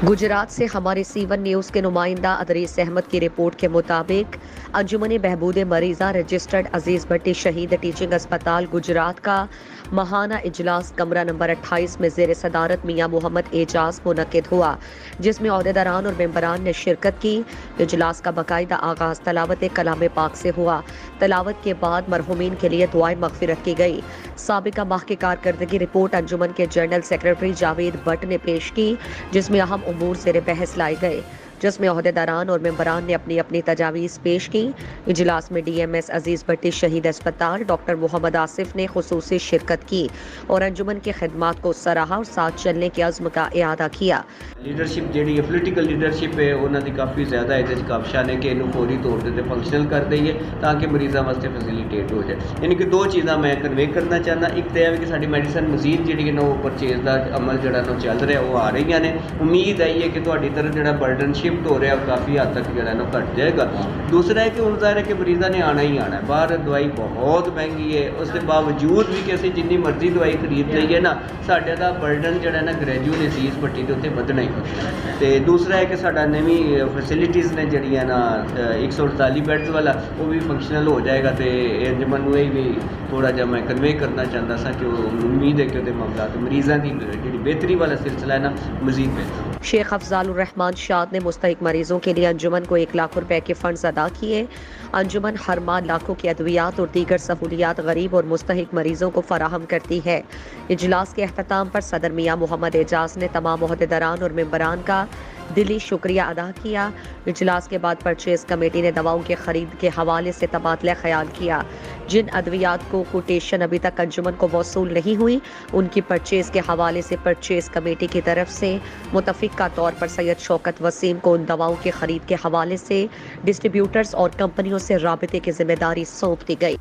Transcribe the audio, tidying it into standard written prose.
गुजरात से हमारे सीवन न्यूज़ के नुमाइंदा अदरीस अहमद की रिपोर्ट के मुताबिक अंजुमन बहबूद मरीज़ा रजिस्टर्ड अजीज़ भट्टी शहीद टीचिंग अस्पताल गुजरात का माहाना इजलास कमरा नंबर 28 में ज़ेर सदारत मियाँ मोहम्मद एजाज मुनक्किद हुआ, जिसमें ओहदेदारान और मेंबरान ने शिरकत की। इजलास का बाकायदा आगाज़ तलावत कलाम पाक से हुआ। तलावत के बाद मरहूमीन के लिए दुआए मगफिरत की गई। साबिका माह की कारकर्दगी रिपोर्ट अंजुमन के जनरल सेक्रेटरी जावेद भट्ट ने पेश की, जिसमें अहम उमूर ज़ेर बहस लाए गए, जिसमें ओहदेदारान और मेंबरान ने अपनी अपनी तजावीज़ पेश की। इजलास में DMS अजीज़ भट्टी शहीद अस्पताल डॉक्टर मोहम्मद आसिफ ने खुसूसी शिरकत की और अंजुमन की खिदमात को सराहा और साथ चलने के अज़्म का इआदा किया। लीडरशिप जी पोलिटिकल लीडरशिप है उन्होंने काफ़ी ज़्यादा ये काबशा ने कि इन्हों फौरी तौर पर फंक्शनल कर दईए ताकि मरीज़ों वास्ते फैसिलिटेट हो जाए। यानी कि दो चीज़ा मैं कन्वे करना चाहना, एक तो यह कि साड़ी मेडिसन मजीद जी परचेज का अमल जो चल रहा वो आ रही ने। उम्मीद आई है कि थोड़ी तरफ जो बर्डन शिफ्ट हो रहा है काफ़ी हद तक जो घट जाएगा। दूसरा है कि हूँ ज़ाहिर है कि मरीज़ों ने आना ही आना है, बाहर दवाई बहुत महंगी है, उसके बावजूद भी कि असं जिन्नी मर्जी दवाई खरीद लीए ना साढ़े का बर्डन जो ग्रेजुअल अजीज़ भट्टी के उत्ते वधना ही वधना। तो दूसरा है कि साढ़ा नवी फैसिलिटीज़ ने जड़ियाँ ना 148 बैड्स वाला वो भी फंक्शनल हो जाएगा। तो अंजुमन यही भी थोड़ा जहा मैं कन्वे करना चाहता सा कि उम्मीद है कि वो मामला मरीज़ों की जी बेहतरी वाला सिलसिला है ना मजीद बेहतर। शेख अफजालुर रहमान शाद ने मुस्तहिक मरीजों के लिए अंजुमन को 1 लाख रुपए के फंड्स अदा किए। अंजुमन हर माह लाखों की अद्वियात और दीगर सहूलियात गरीब और मुस्तहिक मरीजों को फराहम करती है। इजलास के अख्ताम पर सदर मियाँ मोहम्मद एजाज ने तमाम ओहदेदारान और मेंबरान का दिली शुक्रिया अदा किया। इजलास के बाद परचेज कमेटी ने दवाओं के खरीद के हवाले से तबादला ख्याल किया। जिन अद्वियात को कोटेशन अभी तक अंजुमन को वसूल नहीं हुई, उनकी परचेज के हवाले से परचेज कमेटी की तरफ से मुतफिका तौर पर सैयद शौकत वसीम को उन दवाओं के खरीद के हवाले से डिस्ट्रीब्यूटर्स और कंपनियों से राबिते की जिम्मेदारी सौंप दी गई।